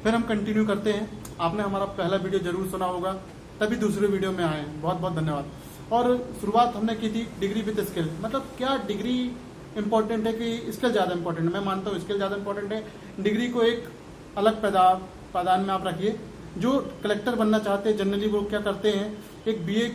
फिर हम कंटिन्यू करते हैं। आपने हमारा पहला वीडियो जरूर सुना होगा, तभी दूसरे वीडियो में आए। बहुत बहुत धन्यवाद। और शुरुआत हमने की थी डिग्री विद स्किल। मतलब क्या डिग्री इंपॉर्टेंट है कि स्किल ज़्यादा इंपॉर्टेंट है? मैं मानता हूँ स्किल ज़्यादा इंपॉर्टेंट है। डिग्री को एक अलग पैदान में आप रखिए। जो कलेक्टर बनना चाहते हैं जनरली वो क्या करते हैं, एक बीए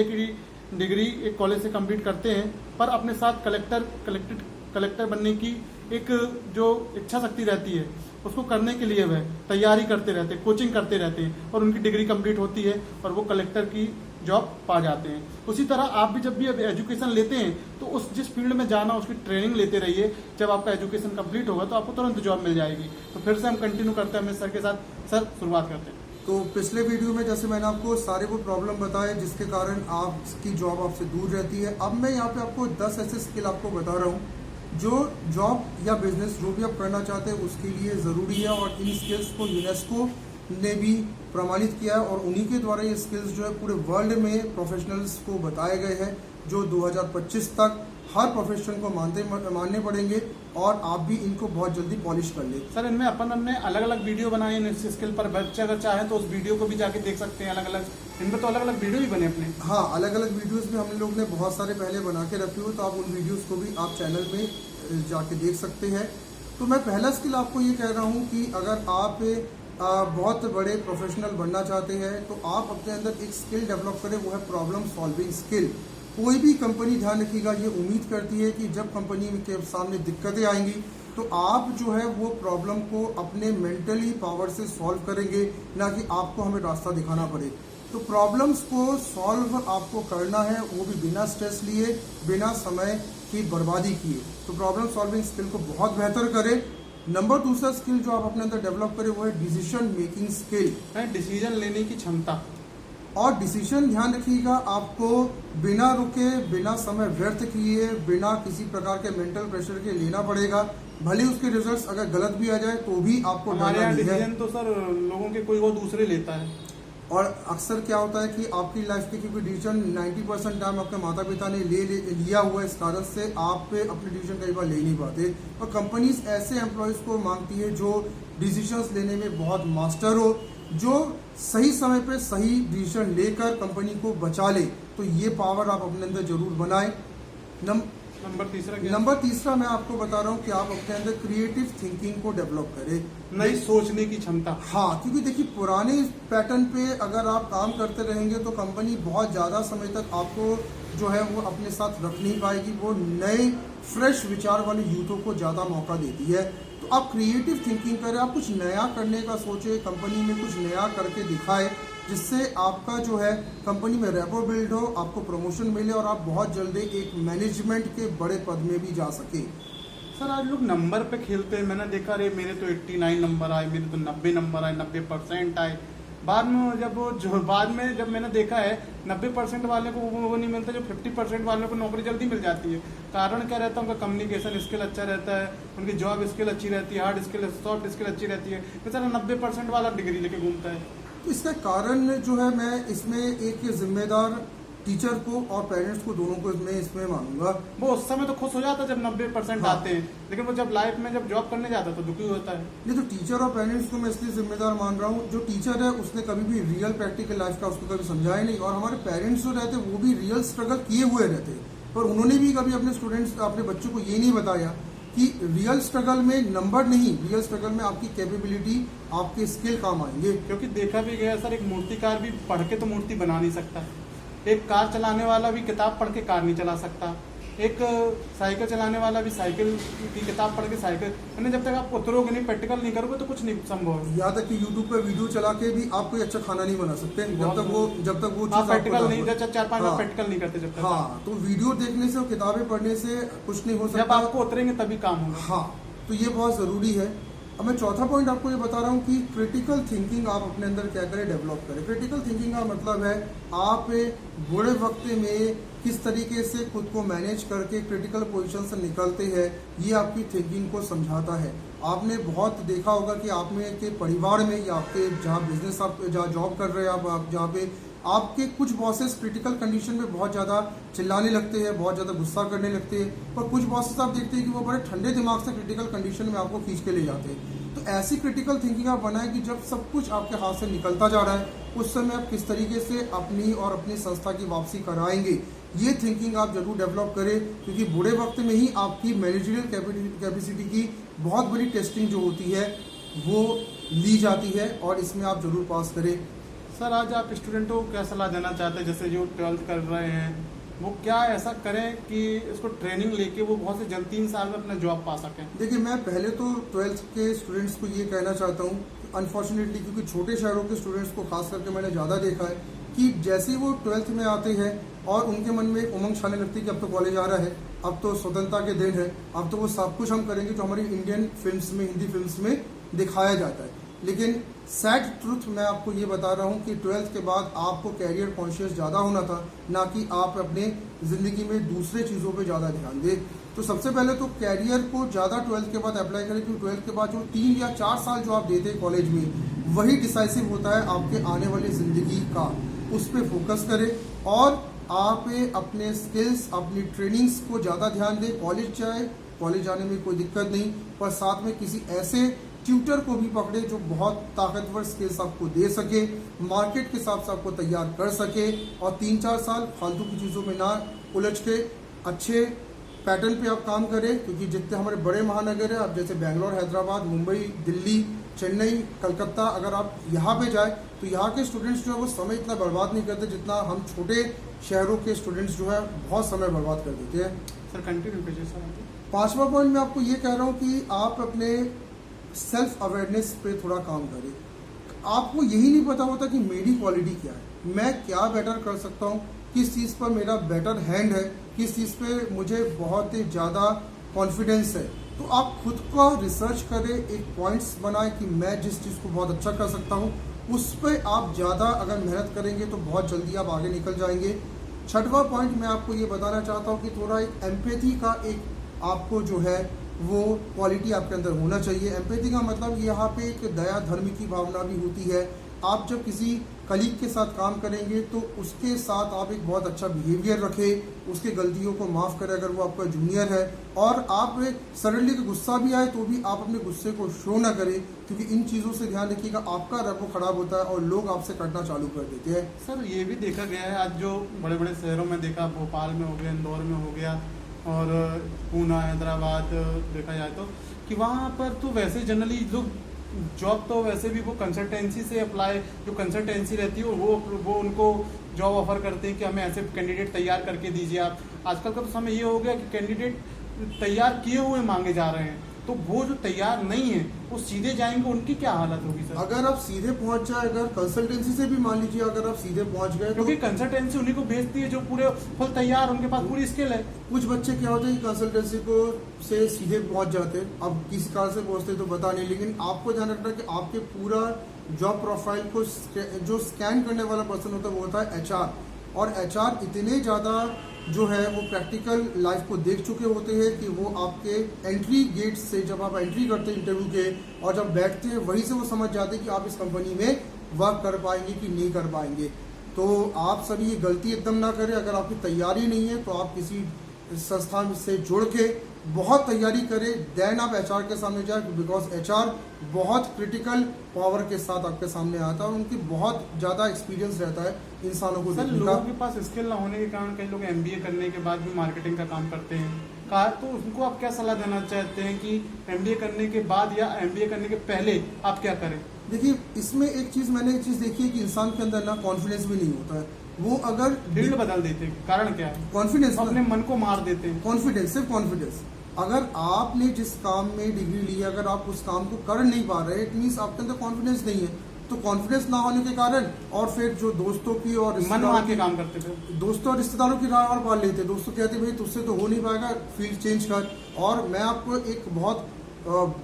की डिग्री एक कॉलेज से कंप्लीट करते हैं, पर अपने साथ कलेक्टर बनने की एक जो इच्छा शक्ति रहती है उसको करने के लिए वह तैयारी करते रहते हैं, कोचिंग करते रहते हैं, और उनकी डिग्री कंप्लीट होती है और वो कलेक्टर की जॉब पा जाते हैं। उसी तरह आप भी जब भी एजुकेशन लेते हैं तो उस जिस फील्ड में जाना उसकी ट्रेनिंग लेते रहिए। जब आपका एजुकेशन कंप्लीट होगा तो आपको तुरंत जॉब मिल जाएगी। तो फिर से हम कंटिन्यू करते हैं अमित सर के साथ। सर शुरुआत करते हैं। तो पिछले वीडियो में जैसे मैंने आपको सारे वो प्रॉब्लम बताए जिसके कारण आपकी जॉब आपसे दूर रहती है। अब मैं यहाँ पे आपको 10 ऐसे स्किल आपको बता रहा हूँ जो जॉब या बिजनेस जो भी आप करना चाहते हैं उसके लिए ज़रूरी है, और इन स्किल्स को यूनेस्को ने भी प्रमाणित किया है और उन्हीं के द्वारा ये स्किल्स जो है पूरे वर्ल्ड में प्रोफेशनल्स को बताए गए हैं, जो 2025 तक हर प्रोफेशन को मानने पड़ेंगे, और आप भी इनको बहुत जल्दी पॉलिश कर ले। सर इनमें हमने अलग अलग वीडियो बनाए हैं इस स्किल पर। बच्चे अगर चाहें तो उस वीडियो को भी जाके देख सकते हैं। अलग अलग इनमें तो अलग अलग वीडियो भी बने अपने। हाँ, अलग अलग वीडियोस में हम लोग ने बहुत सारे पहले बना के रखे हो, तो आप उन वीडियोस को भी आप चैनल में जाके देख सकते हैं। तो मैं पहला स्किल आपको ये कह रहा हूँ कि अगर आप बहुत बड़े प्रोफेशनल बनना चाहते हैं तो आप अपने अंदर एक स्किल डेवलप करें, वो है प्रॉब्लम सॉल्विंग स्किल। कोई भी कंपनी, ध्यान रखिएगा, ये उम्मीद करती है कि जब कंपनी के सामने दिक्कतें आएंगी तो आप जो है वो प्रॉब्लम को अपने मेंटली पावर से सॉल्व करेंगे, ना कि आपको हमें रास्ता दिखाना पड़े। तो प्रॉब्लम्स को सॉल्व आपको करना है, वो भी बिना स्ट्रेस लिए, बिना समय की बर्बादी किए। तो प्रॉब्लम सॉल्विंग स्किल को बहुत बेहतर करें। नंबर दूसरा स्किल जो आप अपने अंदर डेवलप करें वो है डिसीजन मेकिंग स्किल, डिसीजन लेने की क्षमता। और डिसीजन, ध्यान रखिएगा, आपको बिना रुके, बिना समय व्यर्थ किए, बिना किसी प्रकार के मेंटल प्रेशर के लेना पड़ेगा। भले उसके रिजल्ट्स अगर गलत भी आ जाए तो भी आपको हमारे यहाँ डिसीजन तो सर लोगों के कोई और दूसरे लेता है। और अक्सर क्या होता है कि आपकी लाइफ के क्योंकि डिसीजन 90% टाइम आपके माता पिता ने लिया हुआ है, इस कारण से आप अपने डिसीजन कई बार ले नहीं पाते। और कंपनीज ऐसे एम्प्लॉयज़ को मांगती है जो डिसीजंस लेने में बहुत मास्टर हो, जो सही समय पे सही डिसीजन लेकर कंपनी को बचा ले। तो ये पावर आप अपने अंदर जरूर बनाएं। नंबर तीसरा मैं आपको बता रहा हूँ कि आप अपने अंदर क्रिएटिव थिंकिंग को डेवलप करें, नई सोचने की क्षमता। हाँ, क्योंकि देखिए पुराने पैटर्न पे अगर आप काम करते रहेंगे तो कंपनी बहुत ज़्यादा समय तक आपको जो है वो अपने साथ रख नहीं पाएगी। वो नए फ्रेश विचार वाले यूथों को ज़्यादा मौका देती है। तो आप क्रिएटिव थिंकिंग करें, आप कुछ नया करने का सोचें, कंपनी में कुछ नया करके दिखाएं, जिससे आपका जो है कंपनी में रैपो बिल्ड हो, आपको प्रमोशन मिले और आप बहुत जल्दी एक मैनेजमेंट के बड़े पद में भी जा सके। सर आज लोग नंबर पे खेलते हैं। मैंने देखा, रे मेरे तो 89 नंबर आए, मेरे तो 90 नंबर आए, 90% आए। बाद में जब मैंने देखा है 90% वाले को वो नहीं मिलता जो 50% वालों को नौकरी जल्दी मिल जाती है। कारण क्या रहता है? उनका कम्युनिकेशन स्किल अच्छा रहता है, उनकी जॉब स्किल अच्छी रहती है, हार्ड स्किल, सॉफ्ट स्किल अच्छी रहती है। बेचारा 90% वाला डिग्री लेके घूमता है। तो इसका कारण जो है मैं इसमें एक जिम्मेदार टीचर को और पेरेंट्स को, दोनों को इसमें मानूंगा। वो उस समय तो खुश हो जाता है जब 90% आते हैं, लेकिन वो जब लाइफ में जब जॉब करने जाता है तो दुखी होता है। नहीं, तो टीचर और पेरेंट्स को मैं इसलिए जिम्मेदार मान रहा हूँ, जो टीचर है उसने कभी भी रियल प्रैक्टिकल लाइफ का उसको कभी समझाया नहीं, और हमारे पेरेंट्स जो रहते वो भी रियल स्ट्रगल किए हुए रहते, पर उन्होंने भी कभी अपने बच्चों को ये नहीं बताया कि रियल स्ट्रगल में नंबर नहीं, रियल स्ट्रगल में आपकी कैपेबिलिटी, आपके स्किल काम आएंगे। क्योंकि देखा भी गया सर, एक मूर्तिकार भी पढ़ के तो मूर्ति बना नहीं सकता, एक कार चलाने वाला भी किताब पढ़ के कार नहीं चला सकता, एक साइकिल चलाने वाला भी साइकिल की किताब पढ़ के साइकिल, यानी जब तक आप उतरोगे नहीं, प्रैक्टिकल नहीं करोगे तो कुछ नहीं संभव है। यहाँ तक कि यूट्यूब पर वीडियो चला के भी आप कोई अच्छा खाना नहीं बना सकते जब तक वो चीज प्रैक्टिकल नहीं, 4-5 बार प्रैक्टिकल नहीं करते जब तक। हाँ, तो वीडियो देखने से और किताबें पढ़ने से कुछ नहीं हो सकता। जब आपको उतरेंगे तभी काम होगा। हाँ, तो ये बहुत जरूरी है। अब मैं चौथा पॉइंट आपको ये बता रहा हूँ कि क्रिटिकल थिंकिंग आप अपने अंदर क्या करें, डेवलप करें। क्रिटिकल थिंकिंग का मतलब है आप बुरे वक्त में किस तरीके से खुद को मैनेज करके क्रिटिकल पोजीशन से निकलते हैं, ये आपकी थिंकिंग को समझाता है। आपने बहुत देखा होगा कि आप में के परिवार में या आपके जहाँ बिजनेस आप जहाँ जॉब कर रहे हैं आप जहाँ पे आपके कुछ बॉसेस क्रिटिकल कंडीशन में बहुत ज़्यादा चिल्लाने लगते हैं, बहुत ज़्यादा गुस्सा करने लगते हैं, पर कुछ बॉसेस आप देखते हैं कि वो बड़े ठंडे दिमाग से क्रिटिकल कंडीशन में आपको खींच के ले जाते हैं। तो ऐसी क्रिटिकल थिंकिंग आप बनाएं कि जब सब कुछ आपके हाथ से निकलता जा रहा है उस समय आप किस तरीके से अपनी और अपनी संस्था की वापसी कराएंगे, ये थिंकिंग आप जरूर डेवलप करें, क्योंकि बुरे वक्त में ही आपकी मैनेजरियल कैपेसिटी की बहुत बड़ी टेस्टिंग जो होती है वो ली जाती है और इसमें आप जरूर पास करें। सर आज आप स्टूडेंटों को क्या सलाह देना चाहते हैं, जैसे जो 12th कर रहे हैं वो क्या ऐसा करें कि इसको ट्रेनिंग लेके वो बहुत से जल्द 3 साल में अपना जॉब पा सकें? देखिए, मैं पहले तो 12th के स्टूडेंट्स को ये कहना चाहता हूँ, अनफॉर्चुनेटली क्योंकि छोटे शहरों के स्टूडेंट्स को खास करके मैंने ज़्यादा देखा है कि जैसे ही वो 12th में आते हैं और उनके मन में उमंग छाने लगती है कि अब तो कॉलेज आ रहा है, अब तो स्वतंत्रता के दिन है, अब तो वो सब कुछ हम करेंगे जो हमारी इंडियन फिल्म्स में, हिंदी फिल्म्स में दिखाया जाता है। लेकिन सैड ट्रुथ मैं आपको ये बता रहा हूँ कि 12th के बाद आपको कैरियर कॉन्शियस ज़्यादा होना था, ना कि आप अपने ज़िंदगी में दूसरे चीज़ों पे ज़्यादा ध्यान दें। तो सबसे पहले तो कैरियर को ज़्यादा 12th के बाद अप्लाई करें, क्योंकि 12th के बाद जो 3 या 4 साल जो आप देते हैं कॉलेज में, वही डिसाइसिव होता है आपके आने वाली ज़िंदगी का। उस पर फोकस करें और आप अपने स्किल्स, अपनी ट्रेनिंग्स को ज़्यादा ध्यान दें। कॉलेज जाए, कॉलेज जाने में कोई दिक्कत नहीं, पर साथ में किसी ऐसे ट्यूटर को भी पकड़े जो बहुत ताकतवर स्किल्स आपको दे सके, मार्केट के हिसाब से आपको तैयार कर सके, और 3-4 साल फालतू की चीज़ों में ना उलझ के अच्छे पैटर्न पे आप काम करें। क्योंकि जितने हमारे बड़े महानगर है, अब जैसे बेंगलोर, हैदराबाद, मुंबई, दिल्ली, चेन्नई, कलकत्ता, अगर आप यहाँ पे जाए तो यहाँ के स्टूडेंट्स जो है वो समय इतना बर्बाद नहीं करते जितना हम छोटे शहरों के स्टूडेंट्स जो है बहुत समय बर्बाद कर देते हैं। सर कंटिन्यू कीजिए सर। 5वां पॉइंट मैं आपको ये कह रहा हूँ कि आप अपने सेल्फ अवेयरनेस पे थोड़ा काम करें। आपको यही नहीं पता होता कि मेरी क्वालिटी क्या है, मैं क्या बेटर कर सकता हूँ, किस चीज़ पर मेरा बेटर हैंड है, किस चीज़ पे मुझे बहुत ही ज़्यादा कॉन्फिडेंस है। तो आप खुद का रिसर्च करें, एक पॉइंट्स बनाएं कि मैं जिस चीज़ को बहुत अच्छा कर सकता हूँ, उस पर आप ज़्यादा अगर मेहनत करेंगे तो बहुत जल्दी आप आगे निकल जाएंगे। 6वां पॉइंट मैं आपको ये बताना चाहता हूँ कि थोड़ा एक एम्पैथी का एक आपको जो है वो क्वालिटी आपके अंदर होना चाहिए। एम्पैथी का मतलब यहाँ पे एक दया धर्म की भावना भी होती है। आप जब किसी कलीग के साथ काम करेंगे तो उसके साथ आप एक बहुत अच्छा बिहेवियर रखें, उसके गलतियों को माफ़ करें अगर वो आपका जूनियर है, और आप सडनली का गुस्सा भी आए तो भी आप अपने गुस्से को शो ना करें, क्योंकि इन चीज़ों से ध्यान रखिएगा, आपका रैपो खराब होता है और लोग आपसे कटना चालू कर देते हैं। सर ये भी देखा गया है आज जो बड़े बड़े शहरों में देखा, भोपाल में हो गया, इंदौर में हो गया और पूना, हैदराबाद देखा जाए तो, कि वहाँ पर तो वैसे जनरली लोग जॉब तो वैसे भी वो कंसल्टेंसी से अप्लाई, जो कंसल्टेंसी रहती है वो उनको जॉब ऑफर करते हैं कि हमें ऐसे कैंडिडेट तैयार करके दीजिए आप। आजकल का तो समय ये हो गया कि कैंडिडेट तैयार किए हुए मांगे जा रहे हैं, तो वो जो तैयार नहीं है वो सीधे जाएंगे, उनकी क्या हालत होगी सर? अगर आप सीधे पहुंच जाए, अगर कंसल्टेंसी से भी मान लीजिए अगर आप सीधे पहुंच गए, क्योंकि कंसल्टेंसी उन्हीं को भेजती है जो पूरे फुल तैयार, उनके पास पूरी स्किल है। कुछ बच्चे क्या होते हैं कि कंसल्टेंसी को से सीधे पहुंच जाते हैं, अब किस कार से पहुंचते तो पता नहीं, लेकिन आपको ध्यान रखना कि आपके पूरा जॉब प्रोफाइल को जो स्कैन करने वाला पर्सन होता है वो होता है HR, और HR इतने ज़्यादा जो है वो प्रैक्टिकल लाइफ को देख चुके होते हैं कि वो आपके एंट्री गेट से जब आप एंट्री करते हैं इंटरव्यू के और जब बैठते हैं वहीं से वो समझ जाते हैं कि आप इस कंपनी में वर्क कर पाएंगे कि नहीं कर पाएंगे। तो आप सभी ये गलती एकदम ना करें। अगर आपकी तैयारी नहीं है तो आप किसी संस्थान से जुड़ के बहुत तैयारी करें, देन आप HR के सामने जाए, बिकॉज HR बहुत क्रिटिकल पावर के साथ आपके सामने आता है और उनकी बहुत ज़्यादा एक्सपीरियंस रहता है इंसानों को सर। देखने का। लोगों के पास स्किल ना होने के कारण कई लोग MBA करने के बाद भी मार्केटिंग का काम करते हैं, तो उनको आप क्या सलाह देना चाहते हैं कि MBA करने के बाद या MBA करने के पहले आप क्या करें? देखिए, इसमें एक चीज़ देखी है कि इंसान के अंदर ना कॉन्फिडेंस भी नहीं होता है। वो अगर फील्ड बदल देते हैं, कारण क्या है? कॉन्फिडेंस, अपने मन को मार देते हैं। कॉन्फिडेंस, सिर्फ कॉन्फिडेंस। अगर आपने जिस काम में डिग्री ली है, अगर आप उस काम को कर नहीं पा रहे, इट मीन्स आपके अंदर कॉन्फिडेंस नहीं है। तो कॉन्फिडेंस ना होने के कारण और फिर जो दोस्तों की और मन मार के काम करते थे, दोस्तों और रिश्तेदारों की राय और पाल लेते, दोस्तों कहते भाई तुझसे तो हो नहीं पाएगा, फील्ड चेंज कर। और मैं आपको एक बहुत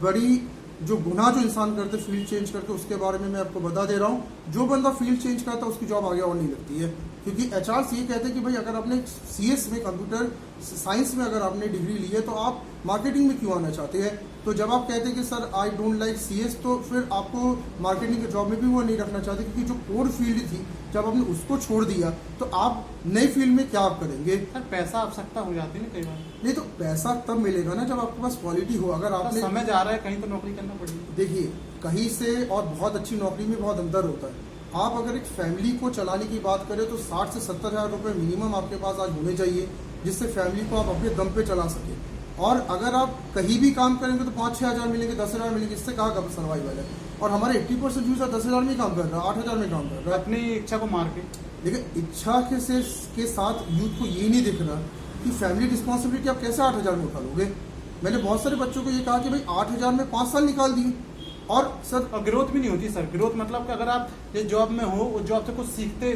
बड़ी जो गुनाह जो इंसान करते फील्ड चेंज करके, उसके बारे में मैं आपको बता दे रहा हूँ। जो बंदा फील्ड चेंज करता है उसकी जॉब आगे और नहीं लगती है, क्योंकि HRs ये कहते हैं कि भाई अगर आपने CS में, कंप्यूटर साइंस में अगर आपने डिग्री ली है तो आप मार्केटिंग में क्यों आना चाहते हैं? तो जब आप कहते हैं कि sir I don't like CS, तो फिर आपको मार्केटिंग के जॉब में भी वो नहीं रखना चाहते, क्योंकि जो कोर फील्ड थी जब आपने उसको छोड़ दिया तो आप नई फील्ड में क्या आप करेंगे? सर पैसा आवश्यकता हो जाती है ना कई बार। नहीं, तो पैसा तब मिलेगा ना जब आपके पास क्वालिटी हो। अगर आपने समय जा रहा है कहीं तो नौकरी करना पड़ेगी। देखिए, कहीं से और बहुत अच्छी नौकरी में बहुत अंतर होता है। आप अगर एक फैमिली को चलाने की बात करें तो 60 से 70 हज़ार रुपये मिनिमम आपके पास आज होने चाहिए, जिससे फैमिली को आप अपने दम पे चला सके। और अगर आप कहीं भी काम करेंगे तो 5-6 हज़ार मिलेंगे, 10 हज़ार मिलेंगे, इससे कहाँ का सर्वाइवल है। और हमारे 80% यूजर 10 हज़ार में काम कर रहा है, 8 हज़ार में काम कर रहा है। अपनी इच्छा को मार के। लेकिन इच्छा के साथ यूथ को ये नहीं दिख रहा कि फैमिली रिस्पॉन्सिबिलिटी आप कैसे 8 हज़ार में उठा लोगे। मैंने बहुत सारे बच्चों को ये कहा कि भाई 8 हज़ार में 5 साल निकाल दिए, और सर और ग्रोथ भी नहीं होती सर। ग्रोथ मतलब कि अगर आप ये जॉब में हो, उस जॉब से कुछ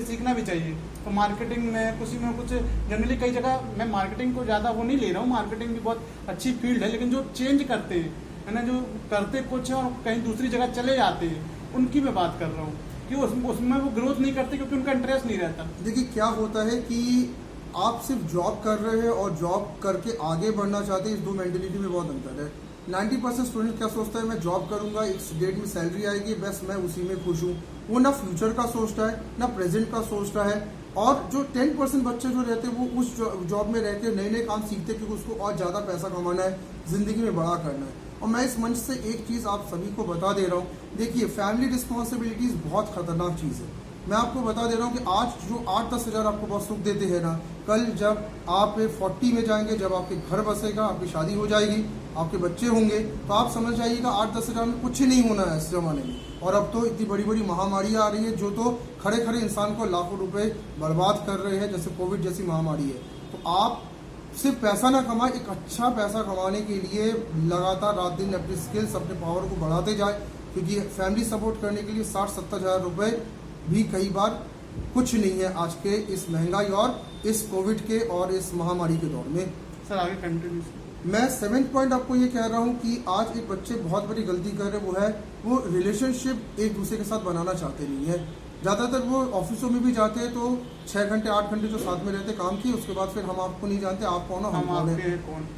सीखना भी चाहिए। तो मार्केटिंग में कुछ जनरली कई जगह, मैं मार्केटिंग को ज़्यादा वो नहीं ले रहा हूँ, मार्केटिंग भी बहुत अच्छी फील्ड है, लेकिन जो चेंज करते हैं, है ना, जो करते कुछ है और कहीं दूसरी जगह चले जाते हैं, उनकी मैं बात कर रहा हूँ कि उसमें वो ग्रोथ नहीं करते क्योंकि उनका इंटरेस्ट नहीं रहता। देखिए क्या होता है कि आप सिर्फ जॉब कर रहे हैं और जॉब करके आगे बढ़ना चाहते हैं, इस दो मेंटेलिटी में बहुत अंतर है। 90% स्टूडेंट क्या सोचता है, मैं जॉब करूंगा, एक डेट में सैलरी आएगी, बस मैं उसी में खुश हूँ। वो ना फ्यूचर का सोचता है, ना प्रेजेंट का सोचता है। और जो 10% बच्चे जो रहते हैं वो उस जॉब में रहकर नए नए काम सीखते हैं, क्योंकि उसको और ज़्यादा पैसा कमाना है, ज़िंदगी में बड़ा करना है। और मैं इस मंच से एक चीज़ आप सभी को बता दे रहा हूँ, देखिए फैमिली रिस्पॉन्सिबिलिटीज़ बहुत खतरनाक चीज़ है। मैं आपको बता दे रहा हूँ कि आज जो 8-10 हज़ार आपको बहुत सुख देते हैं ना, कल जब आप 40 में जाएंगे, जब आपके घर बसेगा, आपकी शादी हो जाएगी, आपके बच्चे होंगे, तो आप समझ जाइएगा 8-10 हज़ार में कुछ ही नहीं होना है इस ज़माने में। और अब तो इतनी बड़ी बड़ी महामारियाँ आ रही है जो तो खड़े खड़े इंसान को लाखों रुपए बर्बाद कर रहे हैं, जैसे कोविड जैसी महामारी है। तो आप सिर्फ पैसा ना कमाए, एक अच्छा पैसा कमाने के लिए लगातार रात दिन अपनी स्किल्स, अपने पावर को बढ़ाते जाए, क्योंकि फैमिली सपोर्ट करने के लिए 60-70 हज़ार रुपये भी कई बार कुछ नहीं है आज के इस महंगाई और इस कोविड के और इस महामारी के दौर में। सर आगे कंटिन्यू। मैं 7th पॉइंट आपको ये कह रहा हूँ कि आज एक बच्चे बहुत बड़ी गलती कर रहे, वो रिलेशनशिप एक दूसरे के साथ बनाना चाहते नहीं है। ज़्यादातर वो ऑफिसों में भी जाते हैं तो 6 घंटे 8 घंटे जो साथ में रहते काम किए, उसके बाद फिर हम आपको नहीं जानते, आप कौन हो, हम कौन है।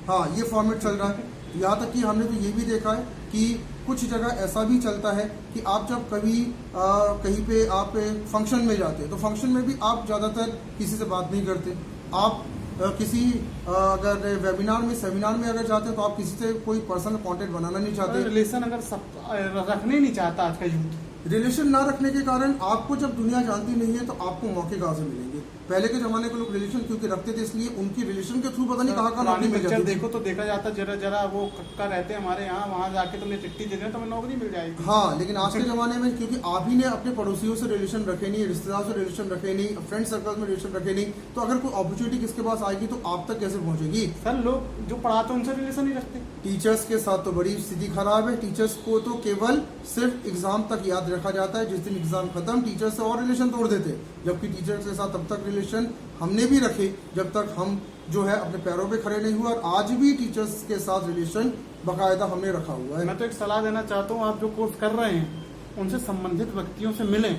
हाँ, ये फॉर्मेट चल रहा है। यहाँ तक कि हमने तो ये भी देखा है कि कुछ जगह ऐसा भी चलता है कि आप जब कभी कहीं पे आप फंक्शन में जाते हैं तो फंक्शन में भी आप ज़्यादातर किसी से बात नहीं करते। आप किसी अगर वेबिनार में, सेमिनार में अगर जाते हैं तो आप किसी से कोई पर्सनल कांटेक्ट बनाना नहीं चाहते। रिलेशन अगर सब रखने नहीं चाहता आज का यूथ। रिलेशन ना रखने के कारण आपको जब दुनिया जानती नहीं है तो आपको मौके कहाँ से मिलेंगे। पहले के जमाने के लोग रिलेशन क्योंकि रखते थे, इसलिए उनकी रिलेशन के थ्रू पता नहीं कहाँ नौकरी मिल जाती। देखो तो देखा जाता, जरा वो कक्का रहते हैं हमारे यहाँ, वहाँ जाके तुमने चिट्ठी दे देना तो हमें नौकरी मिल जाएगी। हाँ, लेकिन आज के जमाने में क्योंकि आप ही ने अपने पड़ोसियों से रिलेशन रखे नहीं, रिश्तेदारों से रिलेशन रखे नहीं, फ्रेंड सर्कल में रिलेशन रखे नहीं, तो अगर कोई अपॉर्चुनिटी किसके पास आएगी तो आप तक कैसे पहुंचेगी। सर लोग जो पढ़ाते हैं उनसे रिलेशन नहीं रखते। टीचर्स के साथ तो बड़ी स्थिति खराब है। टीचर्स को तो केवल सिर्फ एग्जाम तक याद रखा जाता है, जिस दिन एग्जाम खत्म टीचर से और रिलेशन तोड़ देते, जबकि टीचर के साथ तब तक रिलेशन हमने भी रखे जब तक हम जो है अपने पैरों पे खड़े नहीं हुए, और आज भी टीचर्स के साथ रिलेशन बाकायदा हमने रखा हुआ है। मैं तो एक सलाह देना चाहता हूँ, आप जो कोर्स कर रहे हैं उनसे संबंधित व्यक्तियों से मिलें,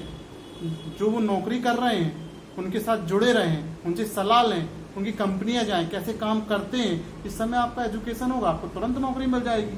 जो वो नौकरी कर रहे हैं उनके साथ जुड़े रहें, उनसे सलाह लें, उनकी कंपनियां जाएं, कैसे काम करते हैं। इस समय आपका एजुकेशन होगा, आपको तुरंत नौकरी मिल जाएगी।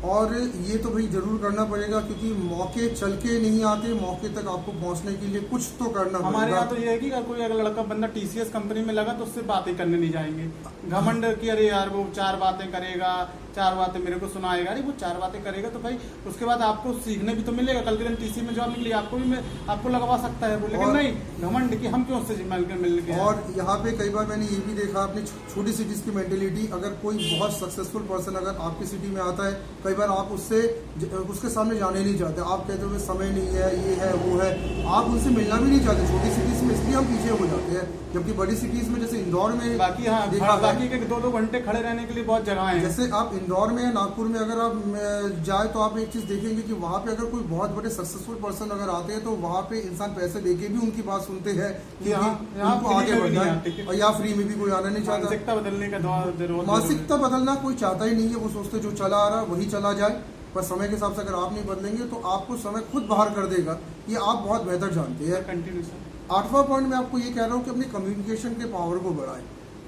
और ये तो भाई जरूर करना पड़ेगा, क्योंकि मौके चल के नहीं आते, मौके तक आपको पहुंचने के लिए कुछ तो करना पड़ेगा। हमारे यहाँ तो ये है कि कोई अगर लड़का बंदा TCS कंपनी में लगा तो उससे बातें करने नहीं जाएंगे। घमंड की अरे यार वो 4 बातें करेगा, 4 बातें मेरे को सुनाएगा। अरे वो 4 बातें करेगा तो भाई उसके बाद आपको सीखने भी तो मिलेगा। कल के दिन TCS में जॉब निकली आपको लगवा सकता है वो, लेकिन नहीं घमंड की हम क्यों उससे मिल गए। और यहाँ पे कई बार मैंने ये भी देखा अपनी छोटी सिटीज की मेंटेलिटी, अगर कोई बहुत सक्सेसफुल पर्सन अगर आपकी सिटी में आता है, कई बार आप उसके सामने जाने नहीं चाहते। आप कहते हो समय नहीं है, ये है वो है, आप उनसे मिलना भी नहीं चाहते। छोटी सिटीज में इसलिए हम पीछे हो जाते हैं, जबकि बड़ी सिटीज में जैसे इंदौर में बाकी के 2-2 घंटे खड़े रहने के लिए बहुत जगह है। जैसे आप इंदौर में या नागपुर में अगर आप जाए तो आप एक चीज देखेंगे कि वहाँ पे अगर कोई बहुत बड़े सक्सेसफुल पर्सन अगर आते हैं तो वहाँ पे इंसान पैसे देके भी उनकी बात सुनते हैं कि उनको आगे बढ़ना है, और या फ्री में भी कोई आना नहीं चाहता। मानसिकता बदलने का जरूरत, मानसिकता बदलना कोई चाहता ही नहीं है। वो सोचते जो चला आ रहा वही चला जाए, पर समय के हिसाब से अगर आप नहीं बदलेंगे तो आपको समय खुद बाहर कर देगा। ये आप बहुत बेहतर जानते हैं। Continue sir. 8वां पॉइंट मैं आपको ये कह रहा हूँ कि अपनी कम्युनिकेशन के पावर को बढ़ाएं।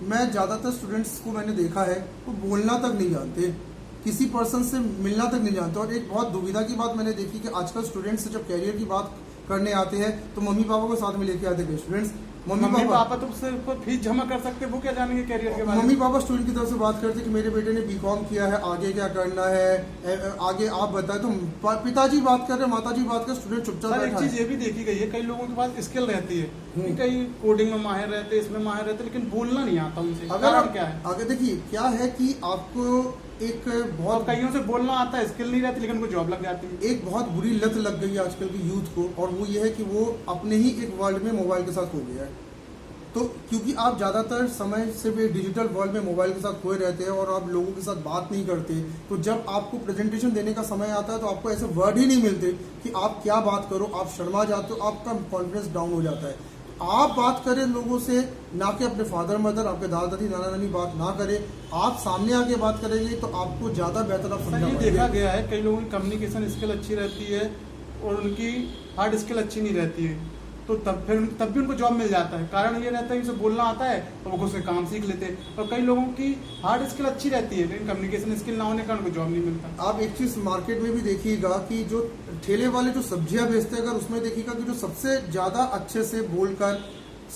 मैं ज़्यादातर स्टूडेंट्स को मैंने देखा है वो बोलना तक नहीं जानते, किसी पर्सन से मिलना तक नहीं जानते। और एक बहुत दुविधा की बात मैंने देखी कि आजकल स्टूडेंट्स जब कैरियर की बात करने आते हैं तो मम्मी पापा को साथ में लेके आते हैं स्टूडेंट्स, मम्मी पापा तो सिर्फ फीस जमा कर सकते, वो क्या जानेंगे कैरियर के बारे में? मम्मी पापा स्टूडेंट की तरफ से बात करते कि मेरे बेटे ने बीकॉम किया है, आगे क्या करना है, आगे आप बताएं। तो पिताजी बात कर रहे हैं, माताजी बात कर, स्टूडेंट चुपचाप सर एक बैठा चीज है। ये भी देखी गई है, कई लोगों के पास स्किल रहती है, कई कोडिंग में माहिर रहते हैं, इसमें माहिर रहते हैं, लेकिन बोलना नहीं आता उनसे। कारण क्या है? अगर देखिए क्या है कि आपको एक और बहुत कईयों से बोलना आता है, स्किल नहीं रहती, लेकिन उनको जॉब लग जाती है। एक बहुत बुरी लत लग गई है आजकल की यूथ को, और वो ये है कि वो अपने ही एक वर्ल्ड में मोबाइल के साथ खो गया है। तो क्योंकि आप ज़्यादातर समय सिर्फ एक डिजिटल वर्ल्ड में मोबाइल के साथ खोए रहते हैं और आप लोगों के साथ बात नहीं करते, तो जब आपको प्रेजेंटेशन देने का समय आता है तो आपको ऐसे वर्ड ही नहीं मिलते कि आप क्या बात करो, आप शर्मा जाते हो, आपका कॉन्फिडेंस डाउन हो जाता है। आप बात करें लोगों से, ना कि अपने फादर मदर, आपके दादा दादी नाना नानी बात ना करें, आप सामने आके बात करेंगे तो आपको ज़्यादा बेहतर आप समझ ये पाएंगे। देखा गया है कई लोगों की कम्युनिकेशन स्किल अच्छी रहती है और उनकी हार्ड स्किल अच्छी नहीं रहती है, तो तब भी उनको जॉब मिल जाता है। कारण ये रहता है कि उसे बोलना आता है तो वो उससे काम सीख लेते हैं। और कई लोगों की हार्ड स्किल अच्छी रहती है लेकिन कम्युनिकेशन स्किल ना होने का उनको जॉब नहीं मिलता। आप एक चीज मार्केट में भी देखिएगा कि जो ठेले वाले जो सब्जियां बेचते हैं, अगर उसमें देखिएगा कि जो सबसे ज्यादा अच्छे से बोलकर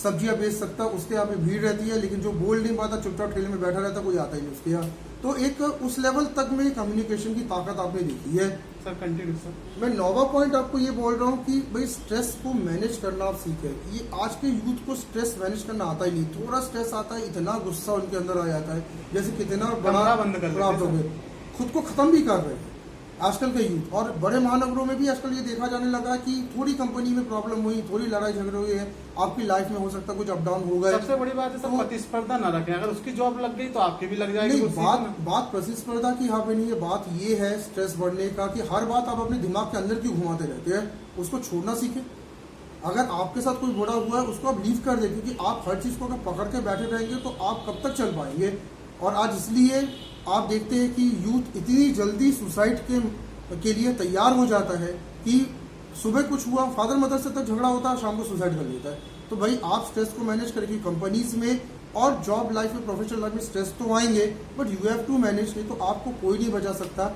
सब्जियां बेच सकता है उसके यहाँ पे भीड़ रहती है, लेकिन जो बोल नहीं पाता चुपचाप ठेले में बैठा रहता कोई आता ही नहीं उसके यहाँ। तो एक उस लेवल तक में कम्युनिकेशन की ताकत आपने देखी है। Sir continue sir. मैं नौवा पॉइंट आपको ये बोल रहा हूँ कि भाई स्ट्रेस को मैनेज करना आप सीखें। ये आज के यूथ को स्ट्रेस मैनेज करना आता ही नहीं, थोड़ा स्ट्रेस आता है इतना गुस्सा उनके अंदर आ जाता है, जैसे कितना बड़ा बंद कर प्रॉब्लम है, खुद को खत्म भी कर रहे हैं आजकल के यूथ। और बड़े महानगरों में भी आजकल ये देखा जाने लगा कि थोड़ी कंपनी में प्रॉब्लम हुई, थोड़ी लड़ाई झगड़े हुए हैं, आपकी लाइफ में हो सकता है कुछ अप डाउन हो गए। सबसे बड़ी बात है सर, प्रतिस्पर्धा ना रखें। अगर उसकी जॉब लग गई तो आपकी भी लग जाएगी। नहीं, बात प्रतिस्पर्धा की यहाँ पे नहीं है, बात ये है स्ट्रेस बढ़ने का कि हर बात आप अपने दिमाग के अंदर क्यों घुमाते रहते हैं, उसको छोड़ना सीखें। अगर आपके साथ कोई बुरा हुआ है उसको आप लीव कर दें, क्योंकि आप हर चीज को अगर पकड़ के बैठे रहेंगे तो आप कब तक चल पाएंगे। और आज इसलिए आप देखते हैं कि यूथ इतनी जल्दी सुसाइड के लिए तैयार हो जाता है कि सुबह कुछ हुआ, फादर मदर से तक झगड़ा होता है, शाम को सुसाइड कर लेता है। तो भाई आप स्ट्रेस को मैनेज करेंगे। कंपनीज में और जॉब लाइफ में, प्रोफेशनल लाइफ में स्ट्रेस तो आएंगे, but you have to manage, नहीं तो आपको कोई नहीं बचा सकता।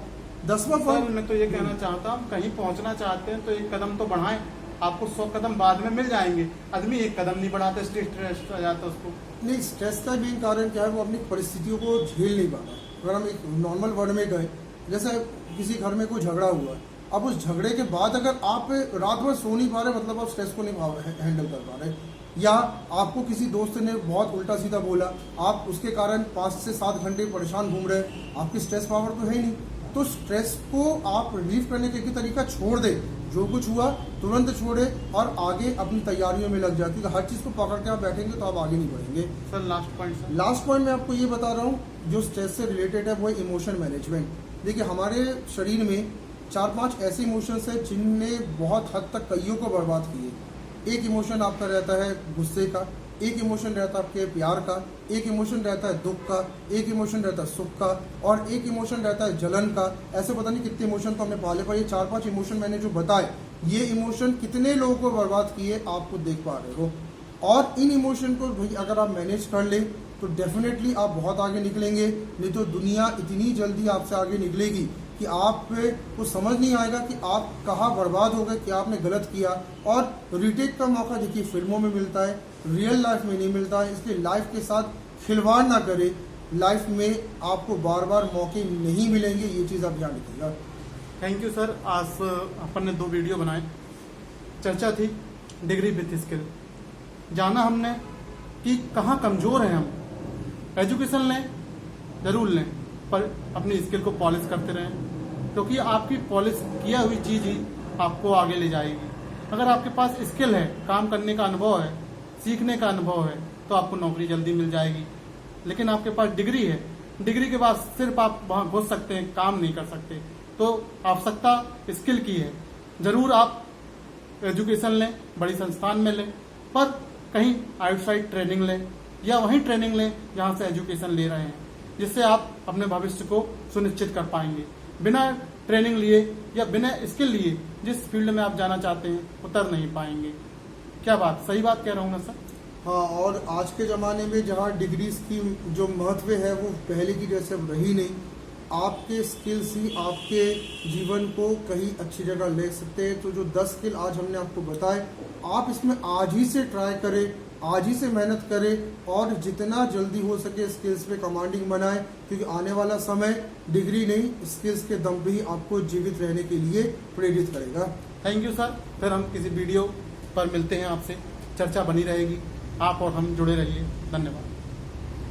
10वां पॉइंट मैं तो ये कहना चाहता हूँ, कहीं पहुंचना चाहते हैं तो एक कदम तो बढ़ाएं, आपको 100 कदम बाद में मिल जाएंगे। आदमी एक कदम नहीं बढ़ाता, स्ट्रेस आ जाता उसको। नहीं, स्ट्रेस का मेन कारण क्या है, वो अपनी परिस्थितियों को झेल नहीं पाता। अगर हम एक नॉर्मल वर्ड में गए, जैसे किसी घर में कोई झगड़ा हुआ है, अब उस झगड़े के बाद अगर आप रात भर सो नहीं पा रहे, मतलब आप स्ट्रेस को नहीं हैंडल कर पा रहे, या आपको किसी दोस्त ने बहुत उल्टा सीधा बोला, आप उसके कारण 5 से 7 घंटे परेशान घूम रहे, आपकी स्ट्रेस पावर तो है ही नहीं। तो स्ट्रेस को आप रिलीव करने का एक तरीका छोड़ दे, जो कुछ हुआ तुरंत छोड़े और आगे अपनी तैयारियों में लग जाए, क्योंकि हर चीज को पकड़ के आप बैठेंगे तो आप आगे नहीं बढ़ेंगे। Sir last point. Sir last point मैं आपको ये बता रहा हूँ जो स्ट्रेस से रिलेटेड है, वो है इमोशन मैनेजमेंट। देखिए हमारे शरीर में 4-5 ऐसे इमोशंस हैं जिनने बहुत हद तक कईयों को बर्बाद किए। एक इमोशन आपका रहता है गुस्से का, एक इमोशन रहता है आपके प्यार का, एक इमोशन रहता है दुख का, एक इमोशन रहता है सुख का, और एक इमोशन रहता है जलन का। ऐसे पता नहीं कितने इमोशन तो हमने पाले, पर ये 4-5 इमोशन मैंने जो बताए, ये इमोशन कितने लोगों को बर्बाद किए आप खुद देख पा रहे हो। और इन इमोशन को भाई अगर आप मैनेज कर ले तो डेफिनेटली आप बहुत आगे निकलेंगे, नहीं तो दुनिया इतनी जल्दी आपसे आगे निकलेगी कि आपको समझ नहीं आएगा कि आप कहाँ बर्बाद हो गए, क्या आपने गलत किया। और रिटेक का मौका देखिए फिल्मों में मिलता है, रियल लाइफ में नहीं मिलता है, इसलिए लाइफ के साथ खिलवाड़ ना करें। लाइफ में आपको बार बार मौके नहीं मिलेंगे, ये चीज़ आप ध्यान रखिएगा। Thank you sir. आज अपन ने 2 वीडियो बनाए, चर्चा थी डिग्री विथ स्किल। जाना हमने कि कहाँ कमज़ोर हैं हम। एजुकेशन लें जरूर लें, पर अपनी स्किल को पॉलिश करते रहें, क्योंकि आपकी पॉलिश किया हुई चीज़ ही आपको आगे ले जाएगी। अगर आपके पास स्किल है, काम करने का अनुभव है, सीखने का अनुभव है, तो आपको नौकरी जल्दी मिल जाएगी। लेकिन आपके पास डिग्री है, डिग्री के बाद सिर्फ आप वहाँ घुस सकते हैं, काम नहीं कर सकते। तो आवश्यकता स्किल की है। ज़रूर आप एजुकेशन लें, बड़ी संस्थान में लें, पर कहीं आउटसाइड ट्रेनिंग लें, या वहीं ट्रेनिंग लें जहाँ से एजुकेशन ले रहे हैं, जिससे आप अपने भविष्य को सुनिश्चित कर पाएंगे। बिना ट्रेनिंग लिए या बिना स्किल लिए जिस फील्ड में आप जाना चाहते हैं उतर नहीं पाएंगे। क्या बात, सही बात कह रहा हूँ ना सर? हाँ, और आज के ज़माने में जहाँ डिग्रीज की जो महत्व है वो पहले की जैसे अब रही नहीं। आपके स्किल्स ही आपके जीवन को कहीं अच्छी जगह ले सकते हैं। तो जो 10 स्किल आज हमने आपको बताए, आप इसमें आज ही से ट्राई करें आज ही से मेहनत करें और जितना जल्दी हो सके स्किल्स पे कमांडिंग बनाएं, क्योंकि आने वाला समय डिग्री नहीं स्किल्स के दम पे ही आपको जीवित रहने के लिए प्रेरित करेगा। Thank you sir. फिर हम किसी वीडियो पर मिलते हैं आपसे, चर्चा बनी रहेगी। आप और हम जुड़े रहिए। धन्यवाद।